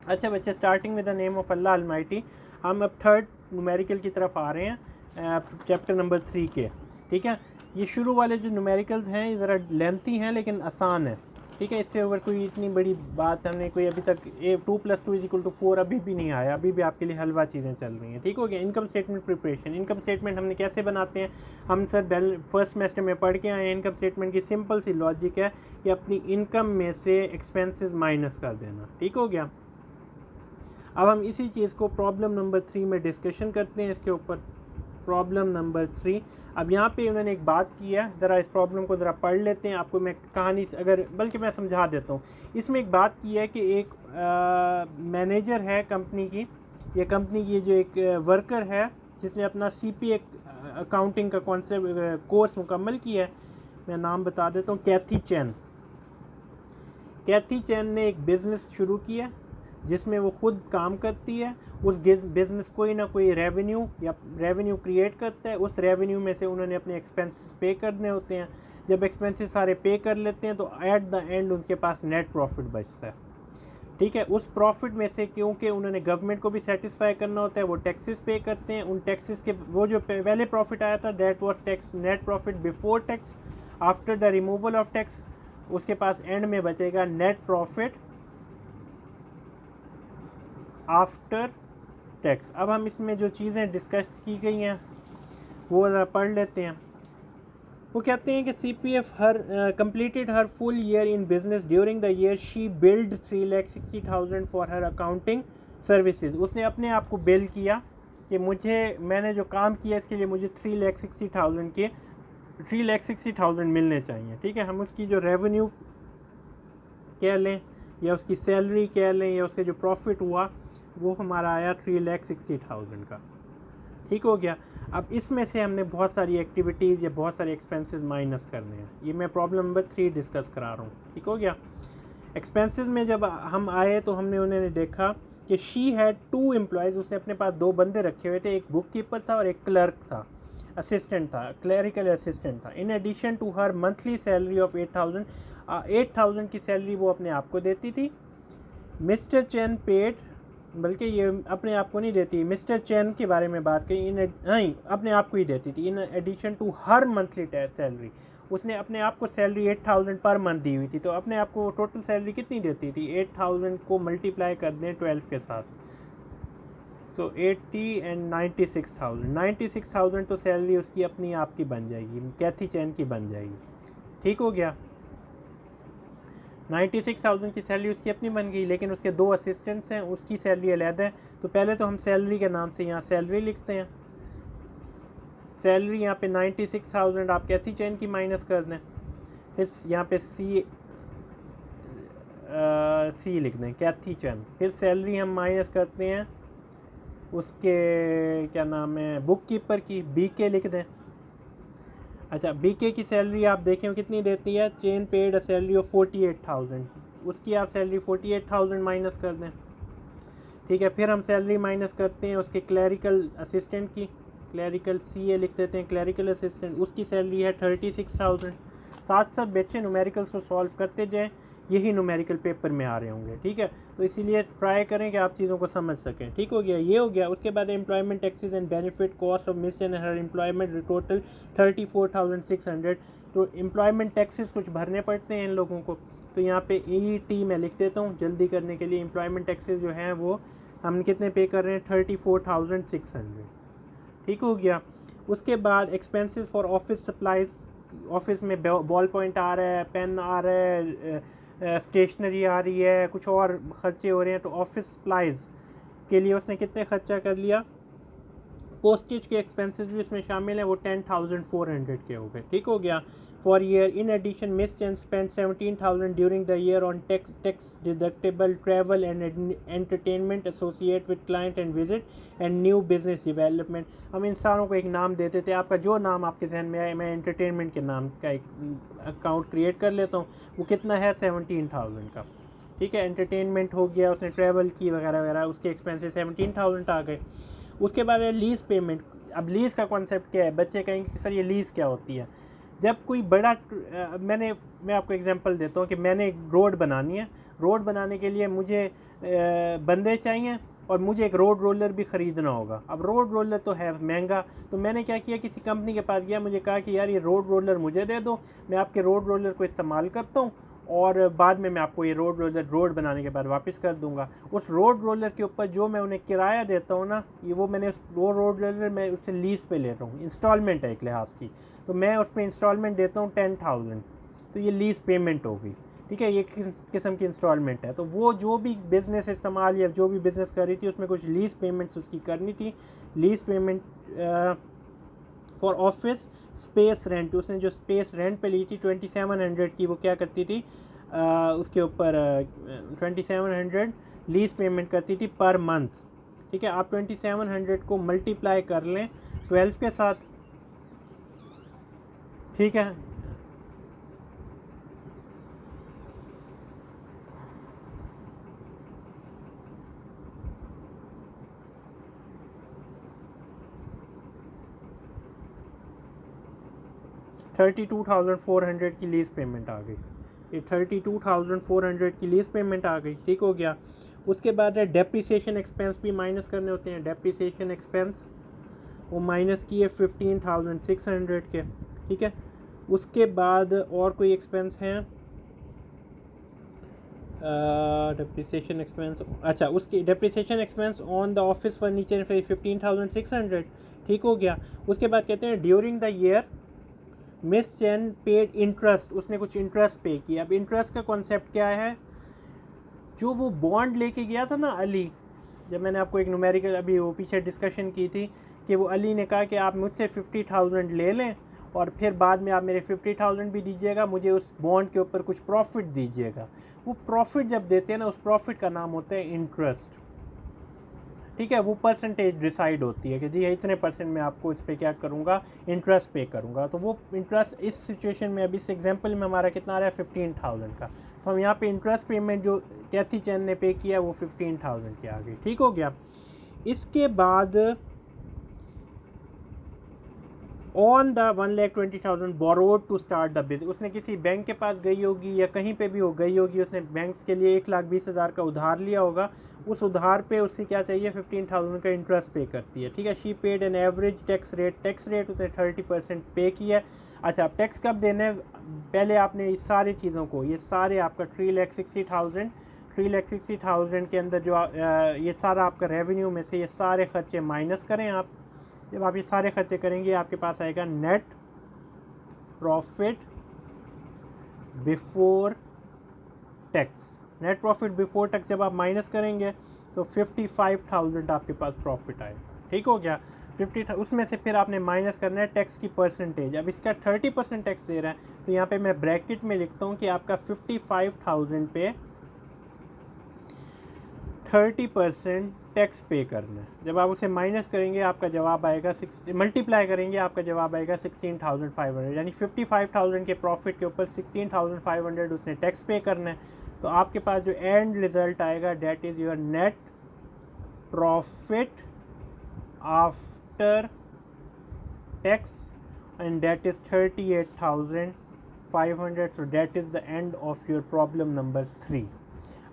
अच्छा बच्चे, starting with the name of Allah Almighty, हम अब थर्ड न्यूमेरिकल की तरफ आ रहे हैं चैप्टर नंबर 3 के। ठीक है, ये शुरू वाले जो न्यूमेरिकल्स हैं ये ज़रा लेंथी हैं लेकिन आसान है। ठीक है, इससे ऊपर कोई इतनी बड़ी बात हमने कोई अभी तक 2+2=4 अभी भी नहीं आया, अभी भी आपके लिए हलवा चीज़ें चल रही हैं। ठीक हो गया। Income statement preparation, income statement हमने कैसे बनाते हैं, हम सर फर्स्ट सेमेस्टर में पढ़ के आए हैं। इनकम स्टेटमेंट की सिंपल सी लॉजिक है कि अपनी इनकम में से एक्सपेंसेस माइनस कर देना। ठीक हो गया। अब हम इसी चीज़ को प्रॉब्लम नंबर 3 में डिस्कशन करते हैं इसके ऊपर। प्रॉब्लम नंबर 3, अब यहाँ पे उन्होंने एक बात की है, ज़रा इस प्रॉब्लम को ज़रा पढ़ लेते हैं। आपको मैं कहानी अगर बल्कि मैं समझा देता हूँ। इसमें एक बात की है कि एक मैनेजर है कंपनी की, ये कंपनी की जो एक वर्कर है जिसने अपना CPA अकाउंटिंग का कॉन्सेप्ट कोर्स मुकम्मल किया है। मैं नाम बता देता हूँ, कैथी चैन। कैथी चैन ने एक बिज़नेस शुरू किया जिसमें वो खुद काम करती है। उस बिज़नेस कोई ना कोई रेवेन्यू क्रिएट करता है। उस रेवेन्यू में से उन्होंने अपने एक्सपेंसेस पे करने होते हैं। जब एक्सपेंसेस सारे पे कर लेते हैं तो एट द एंड उनके पास नेट प्रॉफिट बचता है। ठीक है, उस प्रॉफिट में से क्योंकि उन्होंने गवर्नमेंट को भी सेटिस्फाई करना होता है, वो टैक्सेस पे करते हैं। उन टैक्सेस के वो जो पहले प्रॉफिट आया था that was tax net profit before tax. After the removal of tax उसके पास एंड में बचेगा नेट प्रॉफिट आफ्टर टैक्स। अब हम इसमें जो चीज़ें डिस्कस की गई हैं वो ज़रा पढ़ लेते हैं। वो कहते हैं कि CPF her completed her full year in business during the year she billed 3,60,000 for her accounting services। उसने अपने आप को बिल किया कि मैंने जो काम किया इसके लिए मुझे 3,60,000 मिलने चाहिए। ठीक है, हम उसकी जो रेवेन्यू कह लें या उसकी सैलरी कह लें या उससे जो प्रॉफिट हुआ वो हमारा आया 3,60,000 का। ठीक हो गया। अब इसमें से हमने बहुत सारी एक्टिविटीज़ या बहुत सारे एक्सपेंसेस माइनस करने हैं। ये मैं प्रॉब्लम नंबर 3 डिस्कस करा रहा हूँ। ठीक हो गया। एक्सपेंसेस में जब हम आए तो उन्होंने देखा कि शी हैड 2 एम्प्लॉयज़, उसने अपने पास 2 बंदे रखे हुए थे। एक बुक कीपर था और एक क्लर्क था, असिस्टेंट था, क्लरिकल असिस्टेंट था। In addition to her monthly salary of 8,000 की सैलरी वो अपने आप को देती थी। मिस्टर चैन पेड, बल्कि ये अपने आप को नहीं देती, मिस्टर चैन के बारे में बात करी, नहीं अपने आप को ही देती थी। In addition to her monthly salary, उसने अपने आप को सैलरी 8,000 पर मंथ दी हुई थी। तो अपने आप को टोटल सैलरी कितनी देती थी, 8,000 को मल्टीप्लाई कर दें 12 के साथ तो 80 एंड 96,000 तो सैलरी उसकी अपनी आप की बन जाएगी, कैथी चैन की बन जाएगी। ठीक हो गया। 96,000 की सैलरी उसकी अपनी बन गई, लेकिन उसके 2 असिस्टेंट्स हैं, उसकी सैलरी अलग है। तो पहले तो हम सैलरी के नाम से यहाँ सैलरी लिखते हैं। सैलरी यहाँ पे 96,000 आप कैथी चैन की माइनस कर दें, फिर यहाँ पे सी लिख दें कैथी चैन। फिर सैलरी हम माइनस करते हैं उसके क्या नाम है बुक कीपर की, BK लिख दें। अच्छा, BK की सैलरी आप देखें कितनी देती है, chain paid a salary of 48,000, उसकी आप सैलरी 48,000 माइनस कर दें। ठीक है, फिर हम सैलरी माइनस करते हैं उसके क्लरिकल असिस्टेंट की, क्लरिकल CA लिख देते हैं, क्लरिकल असिस्टेंट उसकी सैलरी है 36,000। साथ साथ बच्चे न्यूमेरिकल्स को सॉल्व करते जाएं, यही न्यूमेरिकल पेपर में आ रहे होंगे। ठीक है, तो इसीलिए ट्राई करें कि आप चीज़ों को समझ सकें। ठीक हो गया, ये हो गया। उसके बाद employment taxes and benefit cost of miss and her employment total 34,600। तो एम्प्लॉयमेंट टैक्सेस कुछ भरने पड़ते हैं इन लोगों को, तो यहाँ पे ET मैं लिख देता हूँ जल्दी करने के लिए। एम्प्लॉयमेंट टैक्सेस जो हैं वो हम कितने पे कर रहे हैं, 34,600। ठीक हो गया। उसके बाद expenses for office supplies, office में बॉल पॉइंट आ रहा है, पेन आ रहा है, स्टेशनरी आ रही है, कुछ और ख़र्चे हो रहे हैं, तो ऑफिस सप्लाईज़ के लिए उसने कितने खर्चा कर लिया। पोस्टेज के एक्सपेंसेस भी उसमें शामिल है, वो 10,400 के हो गए। ठीक हो गया। For year in addition miss and spend 17,000 during the year on tax deductible travel and entertainment associate with client and visit and new business development. हम इंसानों को एक नाम देते थे, आपका जो नाम आपके जहन में आए, मैं एंटरटेनमेंट के नाम का एक अकाउंट क्रिएट कर लेता हूँ। वो कितना है, 17,000 का। ठीक है, एंटरटेनमेंट हो गया, उसने ट्रैवल की वगैरह वगैरह, उसके एक्सपेंसेस 17,000 आ गए। उसके बाद है लीज़ पेमेंट। अब लीज़ का कॉन्सेप्ट क्या है, बच्चे कहेंगे कि सर ये लीज़ क्या होती है। जब कोई बड़ा मैं आपको एग्जांपल देता हूँ कि मैंने एक रोड बनानी है, रोड बनाने के लिए मुझे बंदे चाहिए और मुझे एक रोड रोलर भी ख़रीदना होगा। अब रोड रोलर तो है महंगा, तो मैंने क्या किया, किसी कंपनी के पास गया, मुझे कहा कि यार ये रोड रोलर मुझे दे दो, मैं आपके रोड रोलर को इस्तेमाल करता हूँ और बाद में मैं आपको ये रोड रोलर रोड बनाने के बाद वापस कर दूंगा। उस रोड रोलर के ऊपर जो मैं उन्हें किराया देता हूँ ना, ये वो मैंने वो रोड रोलर मैं उससे लीज़ पे ले रहा हूँ, इंस्टॉलमेंट है एक लिहाज की, तो मैं उस पर इंस्टॉलमेंट देता हूँ 10,000, तो ये लीज़ पेमेंट होगी, ठीक है, ये किस्म की इंस्टॉलमेंट है। तो वो जो भी बिज़नेस इस्तेमाल या जो भी बिज़नेस कर रही थी उसमें कुछ लीज़ पेमेंट्स उसकी करनी थी। Lease payment for office space rent, उसने जो स्पेस रेंट पे ली थी 2700 की, वो क्या करती थी उसके ऊपर 2700 लीज़ पेमेंट करती थी पर मंथ, ठीक है। आप 2700 को मल्टीप्लाई कर लें 12 के साथ, ठीक है। $32,400 की लीज़ पेमेंट आ गई, ये 32,400 की लीज़ पेमेंट आ गई, ठीक हो गया। उसके बाद डेप्रिसिएशन एक्सपेंस भी माइनस करने होते हैं, डेप्रिसिएशन एक्सपेंस वो माइनस किए 15,600 के, ठीक है। उसके बाद और कोई एक्सपेंस हैं डेप्रिसिएशन एक्सपेंस, अच्छा उसकी depreciation expense on the office furniture 15,600, ठीक हो गया। उसके बाद कहते हैं during the year miss chain paid interest, उसने कुछ इंटरेस्ट पे किया। अब इंटरेस्ट का कॉन्सेप्ट क्या है, जो वो बॉन्ड लेके गया था ना अली, जब मैंने आपको एक न्यूमेरिकल अभी वो पीछे डिस्कशन की थी कि वो अली ने कहा कि आप मुझसे 50,000 ले लें और फिर बाद में आप मेरे 50,000 भी दीजिएगा, मुझे उस बॉन्ड के ऊपर कुछ प्रॉफिट दीजिएगा। वो प्रॉफिट जब देते हैं ना, उस प्रॉफिट का नाम होता है इंटरेस्ट, ठीक है। वो परसेंटेज डिसाइड होती है कि जी इतने परसेंट मैं आपको इस पर क्या करूँगा, इंटरेस्ट पे करूँगा। तो वो इंटरेस्ट इस सिचुएशन में, अभी इस एग्जांपल में हमारा कितना आ रहा है 15,000 का, तो हम यहाँ पे इंटरेस्ट पेमेंट जो कैथी चैन ने पे किया वो 15,000 की आ गई, ठीक हो गया। इसके बाद on the 1,20,000 borrowed to start the business, उसने किसी बैंक के पास गई होगी या कहीं पे भी हो गई होगी, उसने बैंक्स के लिए 1,20,000 का उधार लिया होगा, उस उधार पे उससे क्या चाहिए 15,000 का इंटरेस्ट पे करती है, ठीक है। She paid an average tax rate उसने 30% पे किया। अच्छा, अब टैक्स कब देना है, पहले आपने इस सारी चीज़ों को, ये सारे आपका 3,60,000 के अंदर जो ये सारा आपका रेवेन्यू में से ये सारे खर्चे माइनस करें आप। जब आप ये सारे खर्चे करेंगे आपके पास आएगा net profit before tax. Net profit before tax जब आप माइनस करेंगे तो 55,000 आपके पास प्रॉफिट आएगा, ठीक हो गया। 50, उसमें से फिर आपने माइनस करना है टैक्स की परसेंटेज। अब इसका 30% टैक्स दे रहा है, तो यहाँ पे मैं ब्रैकेट में लिखता हूँ कि आपका 55,000 पे 30% टैक्स पे करना है। जब आप उसे माइनस करेंगे आपका जवाब आएगा मल्टीप्लाई करेंगे आपका जवाब आएगा 16,500, यानी 55,000 के प्रॉफिट के ऊपर 16,500 उसने टैक्स पे करना है। तो आपके पास जो एंड रिजल्ट आएगा that is your net profit after tax and that is 38,500। So that is the end of your problem number 3।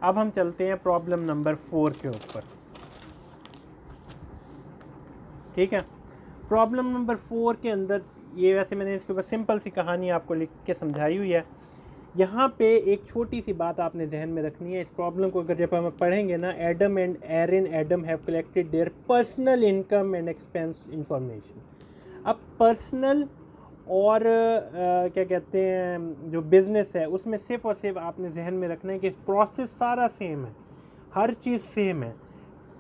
अब हम चलते हैं प्रॉब्लम नंबर 4 के ऊपर, ठीक है। प्रॉब्लम नंबर 4 के अंदर ये, वैसे मैंने इसके ऊपर सिंपल सी कहानी आपको लिख के समझाई हुई है। यहाँ पे एक छोटी सी बात आपने जहन में रखनी है। इस प्रॉब्लम को अगर जब हम पढ़ेंगे ना, Adam and Erin Adam have collected their personal income and expense information. अब पर्सनल और क्या कहते हैं जो बिज़नेस है उसमें सिर्फ और सिर्फ आपने जहन में रखना है कि प्रोसेस सारा सेम है, हर चीज़ सेम है।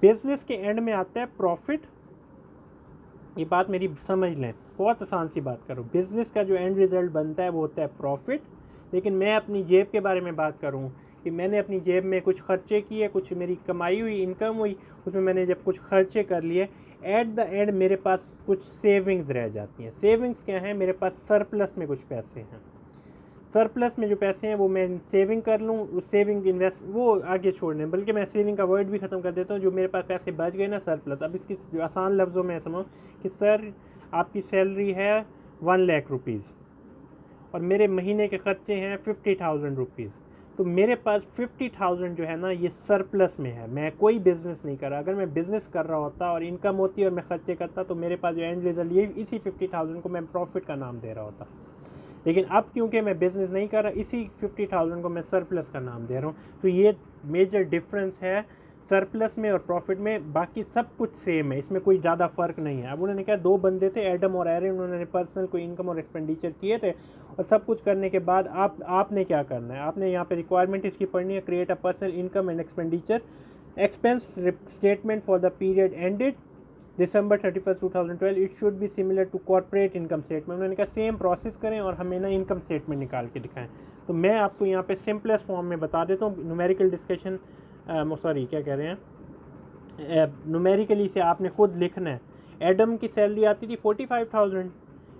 बिज़नेस के एंड में आता है प्रॉफिट, ये बात मेरी समझ लें, बहुत आसान सी बात करो। बिज़नेस का जो एंड रिज़ल्ट बनता है वो होता है प्रॉफिट। लेकिन मैं अपनी जेब के बारे में बात करूँ कि मैंने अपनी जेब में कुछ खर्चे किए, कुछ मेरी कमाई हुई इनकम हुई, उसमें मैंने जब कुछ खर्चे कर लिए, एट द एंड मेरे पास कुछ सेविंग्स रह जाती हैं। सेविंग्स क्या हैं, मेरे पास सरप्लस में कुछ पैसे हैं। सरप्लस में जो पैसे हैं वो मैं सेविंग कर लूँ, उस सेविंग इन्वेस्ट वो आगे छोड़ने, बल्कि मैं सेविंग का वर्ड भी ख़त्म कर देता हूँ। जो मेरे पास पैसे बच गए ना सरप्लस, अब इसकी आसान लफ्ज़ों में समझो कि सर आपकी सैलरी है 1 लाख रुपीज़, और मेरे महीने के खर्चे हैं 50,000 रुपीज़, तो मेरे पास 50,000 जो है ना ये सरप्लस में है। मैं कोई बिज़नेस नहीं कर रहा। अगर मैं बिज़नेस कर रहा होता और इनकम होती और मैं खर्चे करता तो मेरे पास जो एंड रिजल्ट ये इसी 50,000 को मैं प्रॉफिट का नाम दे रहा होता। लेकिन अब क्योंकि मैं बिज़नेस नहीं कर रहा, इसी 50,000 को मैं सरप्लस का नाम दे रहा हूँ। तो ये मेजर डिफरेंस है सरप्लस में और प्रॉफिट में। बाकी सब कुछ सेम है, इसमें कोई ज़्यादा फ़र्क नहीं है। अब उन्होंने कहा दो बंदे थे एडम और एरन, उन्होंने पर्सनल कोई इनकम और एक्सपेंडिचर किए थे और सब कुछ करने के बाद आपने क्या करना है, आपने यहाँ पे रिक्वायरमेंट इसकी पढ़नी है, create a personal income and expenditure expense statement for the period ended December 31st 2012 it should be similar to corporate income statement. उन्होंने कहा सेम प्रोसेस करें और हमें ना इनकम स्टेटमेंट निकाल के दिखाएं। तो मैं आपको यहाँ पे सिंपलेस्ट फॉर्म में बता देता हूँ। न्यूमेरिकल डिस्कशन सॉरी क्या कह रहे हैं, न्यूमेरिकली से आपने खुद लिखना है। एडम की सैलरी आती थी 45,000,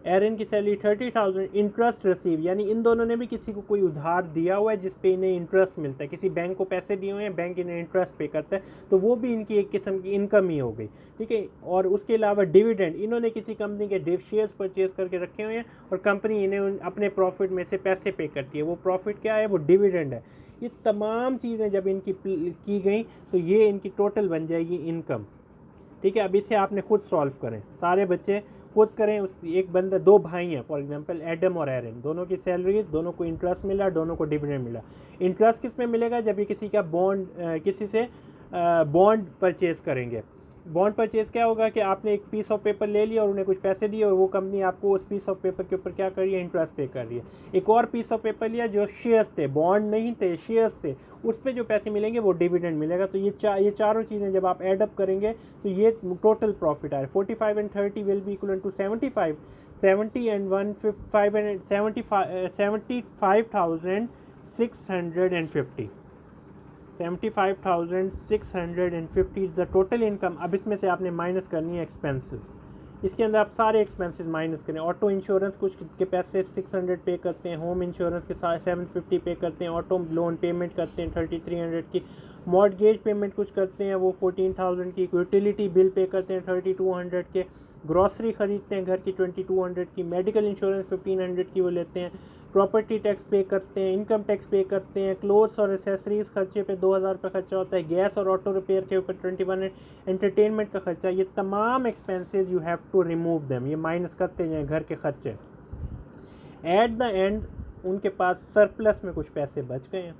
एरन की सैलरी 30,000, इंटरेस्ट रिसीव यानी इन दोनों ने भी किसी को कोई उधार दिया हुआ है जिस पे इन्हें इंटरेस्ट मिलता है, किसी बैंक को पैसे दिए हुए हैं, बैंक इन्हें इंटरेस्ट पे करता है, तो वो भी इनकी एक किस्म की इनकम ही हो गई, ठीक है। और उसके अलावा डिविडेंड, इन्होंने किसी कंपनी के शेयर्स परचेज करके रखे हुए हैं और कंपनी इन्हें अपने प्रॉफिट में से पैसे पे करती है। वो प्रॉफिट क्या है, वो डिविडेंड है। ये तमाम चीज़ें जब इनकी की गई तो ये इनकी टोटल बन जाएगी इनकम, ठीक है। अब इसे आपने खुद सॉल्व करें, सारे बच्चे खुद करें। उस एक बंदा, दो भाई हैं फॉर एग्जांपल एडम और एरन, दोनों की सैलरी, दोनों को इंटरेस्ट मिला, दोनों को डिविडेंड मिला। इंटरेस्ट किस में मिलेगा, जब ये किसी का बॉन्ड किसी से बॉन्ड परचेज करेंगे। बॉन्ड परचेज क्या होगा कि आपने एक पीस ऑफ पेपर ले लिया और उन्हें कुछ पैसे दिए और वो कंपनी आपको उस पीस ऑफ पेपर के ऊपर क्या कर रही है, इंटरेस्ट पे कर रही है। एक और पीस ऑफ पेपर लिया जो शेयर्स थे, बॉन्ड नहीं थे, शेयर्स थे, उस पर जो पैसे मिलेंगे वो डिविडेंड मिलेगा। तो ये चारों चीज़ें जब आप एडअप करेंगे तो ये टोटल प्रॉफिट आए। 45 and 30 will be equal to 75, 70 and 155 and 75,650, 75,650 is the total income. अब इसमें से आपने माइनस करनी है एक्सपेंसेस। इसके अंदर आप सारे एक्सपेंसेस माइनस करें। ऑटो इंश्योरेंस कुछ के पैसे 600 पे करते हैं, होम इंश्योरेंस के साथ 750 पे करते हैं, ऑटो लोन पेमेंट करते हैं 3300 की, मॉर्टगेज पेमेंट कुछ करते हैं वो 14,000 की, यूटिलिटी बिल पे करते हैं 3200 के, ग्रॉसरी ख़रीदते हैं घर की 2200 की, मेडिकल इंश्योरेंस 1500 की वो लेते हैं, प्रॉपर्टी टैक्स पे करते हैं, इनकम टैक्स पे करते हैं, क्लोथ्स और एसेसरीज़ खर्चे पे 2000 रुपये खर्चा होता है, गैस और ऑटो रिपेयर के ऊपर 21, एंटरटेनमेंट का खर्चा। ये तमाम expenses you have to remove them, ये माइनस करते जाएँ घर के खर्चे। एट द एंड उनके पास सरप्लस में कुछ पैसे बच गए हैं,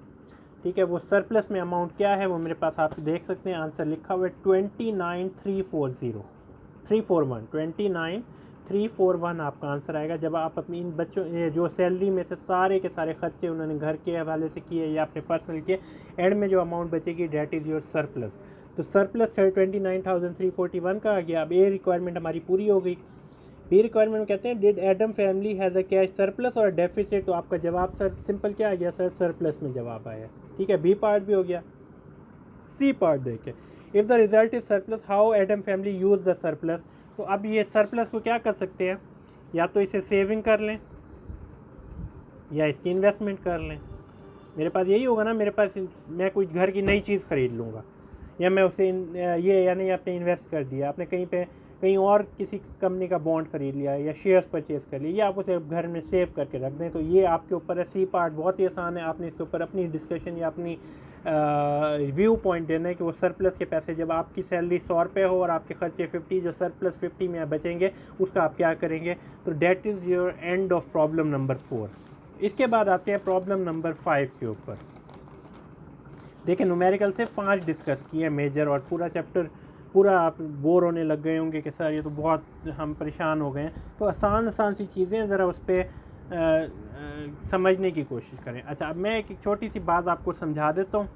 ठीक है। वो सरप्लस में अमाउंट क्या है वो मेरे पास आप देख सकते हैं, आंसर लिखा हुआ है 29,341 आपका आंसर आएगा। जब आप अपनी इन बच्चों जो सैलरी में से सारे के सारे खर्चे उन्होंने घर के हवाले से किए या अपने पर्सनल किए, एंड में जो अमाउंट बचेगी डेट इज़ योर सरप्लस। तो सरप्लस 29,341 का आ गया। अब ए रिक्वायरमेंट हमारी पूरी हो गई। बी रिक्वायरमेंट में कहते हैं did Adam family has a cash surplus और डेफिसिट। तो आपका जवाब सर सिंपल क्या आ गया, सर सरप्लस में जवाब आया, ठीक है। बी पार्ट भी हो गया। सी पार्ट देखें, if the result is surplus how Adam family use the surplus. तो अब ये सरप्लस को क्या कर सकते हैं, या तो इसे सेविंग कर लें या इसकी इन्वेस्टमेंट कर लें। मेरे पास यही होगा ना, मेरे पास मैं कुछ घर की नई चीज़ खरीद लूँगा या मैं उसे ये यानी आपने इन्वेस्ट कर दिया, आपने कहीं और किसी कंपनी का बॉन्ड खरीद लिया या शेयर्स परचेज कर लिया, या आप उसे घर में सेव करके रख दें। तो ये आपके ऊपर है। सी पार्ट बहुत ही आसान है, आपने इसके ऊपर अपनी डिस्कशन या अपनी व्यू पॉइंट देना है कि वो सरप्लस के पैसे जब आपकी सैलरी 100 रुपये हो और आपके खर्चे 50, जो सरप्लस 50 में बचेंगे उसका आप क्या करेंगे। तो that is your end of problem number 4। इसके बाद आते हैं प्रॉब्लम नंबर 5 के ऊपर। देखिए न्यूमेरिकल से 5 डिस्कस किए मेजर, और पूरा चैप्टर पूरा आप बोर होने लग गए होंगे कि सर ये तो बहुत हम परेशान हो गए हैं। तो आसान सी चीज़ें ज़रा उस पर समझने की कोशिश करें। अच्छा, अब मैं एक छोटी सी बात आपको समझा देता हूँ।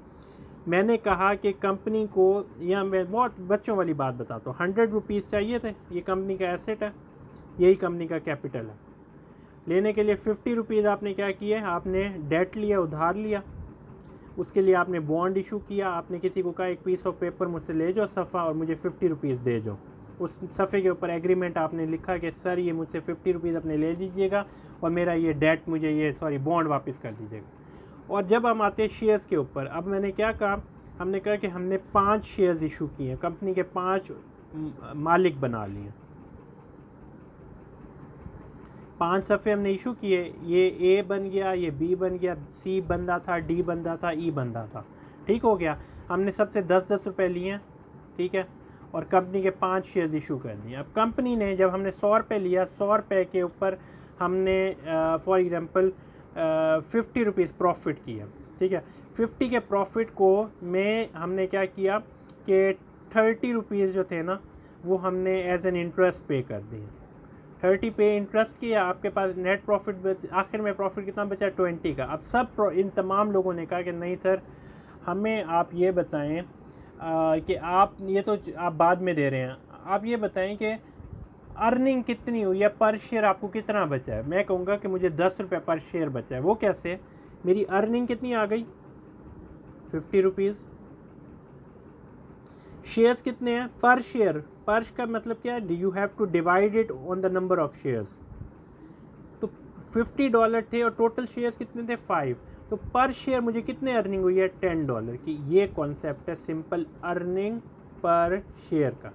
मैंने कहा कि कंपनी को, या मैं बहुत बच्चों वाली बात बताता हूँ, 100 रुपीज़ चाहिए थे, ये कंपनी का एसेट है, यही कंपनी का कैपिटल है। लेने के लिए 50 रुपीज़ आपने क्या किया, आपने डेट लिया, उधार लिया, उसके लिए आपने बॉन्ड इशू किया, आपने किसी को कहा एक पीस ऑफ पेपर मुझसे ले जाओ सफ़ा और मुझे 50 रुपीज़ दे जाओ। उस सफ़े के ऊपर एग्रीमेंट आपने लिखा कि सर ये मुझसे 50 रुपीज़ अपने ले लीजिएगा और मेरा ये डेट मुझे ये बॉन्ड वापस कर दीजिएगा। और जब हम आते हैं शेयर्स के ऊपर, अब मैंने क्या कहा, हमने कहा कि हमने 5 शेयर्स इशू किए हैं, कंपनी के 5 मालिक बना लिए। 5 सफ़े हमने इशू किए, ये ए बन गया, ये बी बन गया, सी बंदा था, डी बंदा था, ई बंदा था, ठीक हो गया। हमने सबसे 10-10 रुपये लिए, ठीक है, और कंपनी के 5 शेयर इशू कर दिए। अब कंपनी ने जब हमने 100 रुपये लिया, 100 रुपये के ऊपर हमने फॉर एग्ज़ाम्पल 50 रुपीज़ प्रॉफिट किया, ठीक है। 50 के प्रॉफिट को में हमने क्या किया कि 30 रुपीज़ जो थे ना वो हमने एज एन इंटरेस्ट पे कर दिए। 30 पे इंटरेस्ट किया, आपके पास नेट प्रॉफिट आखिर में प्रॉफिट कितना बचा? 20 का। अब सब इन तमाम लोगों ने कहा कि नहीं सर, हमें आप ये बताएं कि आप ये तो आप बाद में दे रहे हैं, आप ये बताएं कि अर्निंग कितनी हुई है, पर शेयर आपको कितना बचा है। मैं कहूँगा कि मुझे 10 रुपये पर शेयर बचा है। वो कैसे? मेरी अर्निंग कितनी आ गई? 50 रुपीज़। शेयर्स कितने हैं? पर शेयर। पर का मतलब क्या है? You have to divide it on the number of shares. तो $50 थे और टोटल शेयर्स कितने थे? 5। तो पर शेयर मुझे कितने अर्निंग हुई है? $10 की। ये कॉन्सेप्ट है सिंपल अर्निंग पर शेयर का।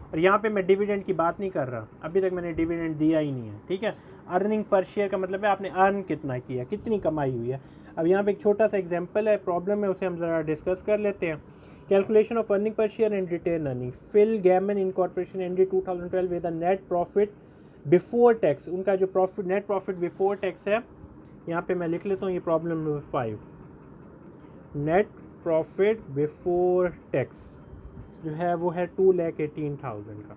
और यहाँ पे मैं डिविडेंड की बात नहीं कर रहा, अभी तक मैंने डिविडेंड दिया ही नहीं है, ठीक है। अर्निंग पर शेयर का मतलब है आपने अर्न कितना किया, कितनी कमाई हुई है। अब यहाँ पे एक छोटा सा एग्जांपल है, प्रॉब्लम है, उसे हम ज़रा डिस्कस कर लेते हैं। Calculation of earning per share and retain earning. Phil Gammon incorporation ended 2012 with the net profit before tax. उनका जो profit net profit before tax है, यहाँ पे मैं लिख लेता हूँ, ये problem number 5। Net profit before tax जो है वो है 2,18,000 का,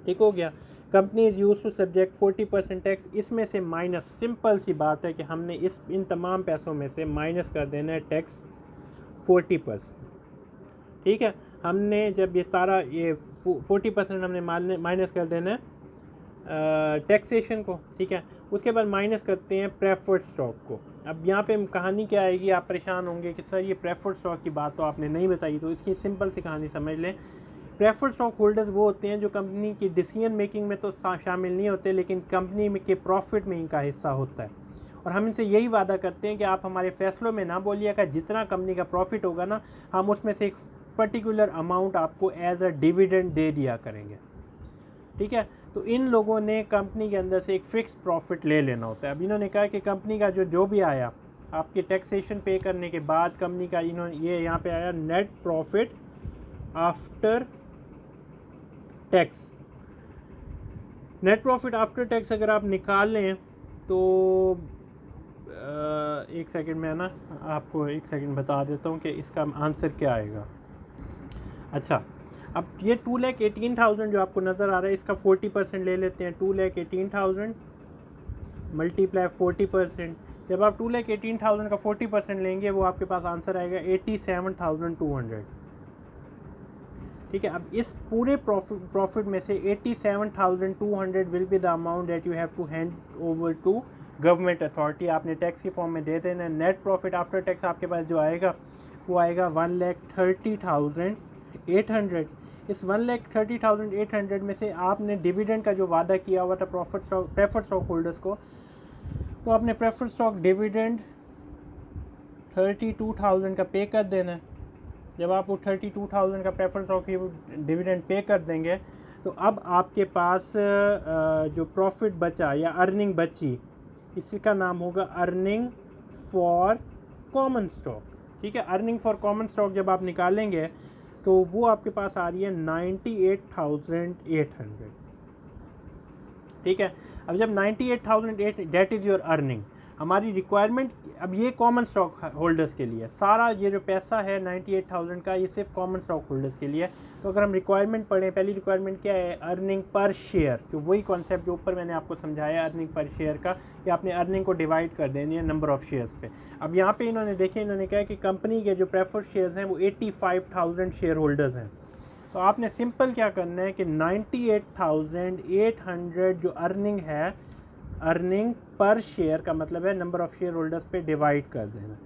ठीक हो गया। Company is use to subject 40% टैक्स। इसमें से माइनस, सिंपल सी बात है कि हमने इन तमाम पैसों में से माइनस कर देना है टैक्स 40%, ठीक है। हमने जब ये सारा ये 40% हमने माइनस कर देना है टैक्सेशन को, ठीक है। उसके बाद माइनस करते हैं प्रेफर्ड स्टॉक को। अब यहाँ पे कहानी क्या आएगी, आप परेशान होंगे कि सर ये प्रेफर्ड स्टॉक की बात तो आपने नहीं बताई, तो इसकी सिंपल सी कहानी समझ लें। प्रेफर्ड स्टॉक होल्डर्स वो होते हैं जो कंपनी की डिसीजन मेकिंग में तो शामिल नहीं होते, लेकिन कंपनी में के प्रॉफिट में इनका हिस्सा होता है। और हम इनसे यही वादा करते हैं कि आप हमारे फैसलों में ना बोलिएगा, जितना कंपनी का प्रॉफिट होगा ना, हम उसमें से एक पर्टिकुलर अमाउंट आपको एज अ डिविडेंड दे दिया करेंगे, ठीक है। तो इन लोगों ने कंपनी के अंदर से एक फ़िक्स प्रॉफिट ले लेना होता है। अब इन्होंने कहा कि कंपनी का जो भी आया आपके टैक्सेशन पे करने के बाद कंपनी का, इन्होंने ये यहाँ पे आया net profit after tax. Net profit after tax अगर आप निकाल लें तो एक सेकंड में ना आपको एक सेकंड बता देता हूँ कि इसका आंसर क्या आएगा। अच्छा, अब ये 2,18,000 जो आपको नज़र आ रहा है, इसका 40% ले लेते हैं। 2,18,000 मल्टीप्लाई 40%। जब आप 2,18,000 का 40% लेंगे, वो आपके पास आंसर आएगा 87,200, ठीक है। अब इस पूरे प्रॉफिट में से 87,200 will be the amount that you have to hand over to government authority. आपने टैक्स की फॉर्म में दे देना। नेट प्रॉफिट आफ्टर टैक्स आपके पास जो आएगा वो आएगा 1,30,800। इस 1,30,800 में से आपने डिविडेंड का जो वादा किया हुआ था प्रेफर्ड स्टॉक होल्डर्स को, तो आपने प्रेफर्ड स्टॉक डिविडेंड 32,000 का पे कर देना है। जब आप वो 32,000 का प्रेफर्ड स्टॉक डिविडेंड पे कर देंगे, तो अब आपके पास जो प्रॉफिट बचा या अर्निंग बची, इसका नाम होगा अर्निंग फॉर कॉमन स्टॉक, ठीक है। अर्निंग फॉर कॉमन स्टॉक जब आप निकालेंगे तो वो आपके पास आ रही है 98,800, ठीक है। अब जब 98,800 डेट इज़ योर अर्निंग, हमारी रिक्वायरमेंट, अब ये कॉमन स्टॉक होल्डर्स के लिए सारा ये जो पैसा है 98,000 का, ये सिर्फ कॉमन स्टॉक होल्डर्स के लिए। तो अगर हम रिक्वायरमेंट पढ़ें, पहली रिक्वायरमेंट क्या है? अर्निंग पर शेयर, जो वही कॉन्सेप्ट जो ऊपर मैंने आपको समझाया अर्निंग पर शेयर का, कि आपने अर्निंग को डिवाइड कर देनी है नंबर ऑफ़ शेयर्स पे। अब यहाँ पे इन्होंने देखे, इन्होंने कहा कि कंपनी के जो प्रेफर्ड शेयर्स हैं वो 85,000 शेयर होल्डर्स हैं। तो आपने सिंपल क्या करना है कि 98,800 जो अर्निंग है, अर्निंग पर शेयर का मतलब है नंबर ऑफ़ शेयर होल्डर्स पे डिवाइड कर देना।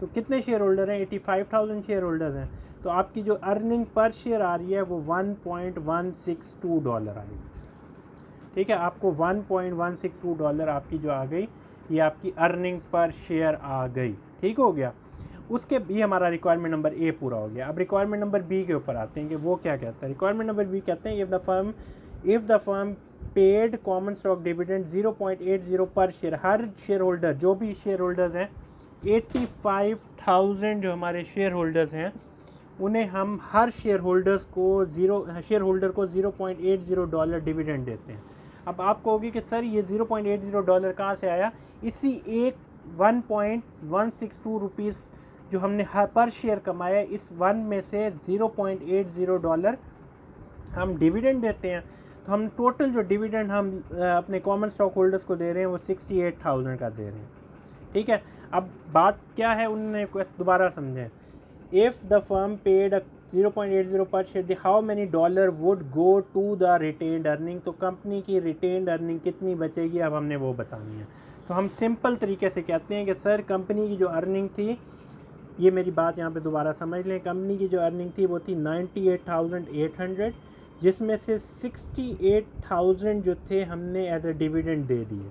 तो कितने शेयर होल्डर हैं? 85,000 शेयर होल्डर्स हैं। तो आपकी जो अर्निंग पर शेयर आ रही है वो $1.162 आएगी, ठीक है। आपको $1.162 आपकी जो आ गई, ये आपकी अर्निंग पर शेयर आ गई, ठीक हो गया। उसके भी हमारा रिक्वायरमेंट नंबर ए पूरा हो गया। अब रिक्वायरमेंट नंबर बी के ऊपर आते हैं कि वो क्या कहता है। रिक्वायरमेंट नंबर बी कहते हैं if the firm paid common stock dividend 0.80 per share. Her share holder, जो भी शेयर होल्डर्स हैं, 85,000 जो हमारे शेयर होल्डर्स हैं, उन्हें हम हर शेयर होल्डर को $0.80 डिविडेंड देते हैं। अब आप कहोगे कि सर ये $0.80 कहाँ से आया? इसी एक 1.162 रुपीज़ जो हमने हर पर शेयर कमाया, इस वन में से $0.80 हम डिविडेंड देते हैं। तो हम टोटल जो डिविडेंड हम अपने कॉमन स्टॉक होल्डर्स को दे रहे हैं वो 68,000 का दे रहे हैं। ठीक है, अब बात क्या है, उन्होंने दोबारा समझें। If the firm paid 0.80 per share, how many dollar would go to the retained earning? तो कंपनी की रिटेन्ड अर्निंग कितनी बचेगी, अब हमने वो बतानी है। तो हम सिंपल तरीके से कहते हैं कि सर कंपनी की जो अर्निंग थी, ये मेरी बात यहाँ पे दोबारा समझ लें, कंपनी की जो अर्निंग थी वो थी 98,800, जिसमें से 68,000 जो थे हमने एज ए डिविडेंड दे दिए।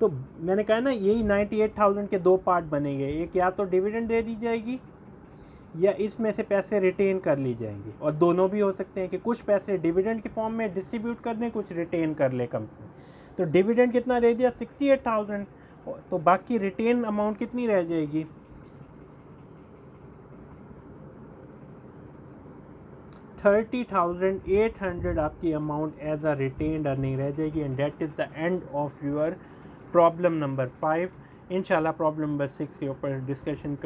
तो मैंने कहा ना, यही 98,000 के दो पार्ट बनेंगे, एक या तो डिविडेंड दे दी जाएगी या इसमें से पैसे रिटेन कर ली जाएंगी, और दोनों भी हो सकते हैं कि कुछ पैसे डिविडेंड के फॉर्म में डिस्ट्रीब्यूट कर दें, कुछ रिटेन कर ले कंपनी। तो डिविडेंड कितना दे दिया? 68,000। तो बाकी रिटेन अमाउंट कितनी रह जाएगी? 30,800 आपकी amount as a retained earning रह जाएगी। And that is the end of your problem number 5। इंशाल्लाह प्रॉब्लम नंबर 6 के ऊपर डिस्कशन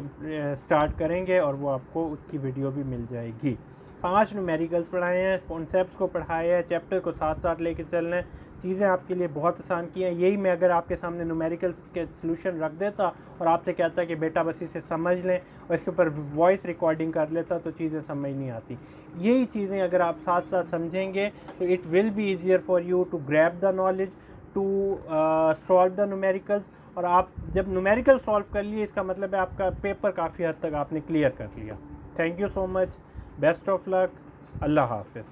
स्टार्ट करेंगे और वो आपको उसकी वीडियो भी मिल जाएगी। 5 न्यूमेरिकल्स पढ़ाए हैं, कॉन्सेप्ट्स को पढ़ाया है, चैप्टर को साथ साथ लेके चल रहे हैं, चीज़ें आपके लिए बहुत आसान की हैं। यही मैं अगर आपके सामने न्यूमेरिकल्स के सॉल्यूशन रख देता और आपसे कहता कि बेटा बस इसे समझ लें और इसके ऊपर वॉइस रिकॉर्डिंग कर लेता, तो चीज़ें समझ नहीं आती। यही चीज़ें अगर आप साथ साथ समझेंगे तो it will be easier for you to grab the knowledge, to solve the numericals. और आप जब न्यूमेरिकल सॉल्व कर लिए, इसका मतलब है आपका पेपर काफ़ी हद तक आपने क्लियर कर लिया। Thank you so much, best of luck, Allah हाफिज़।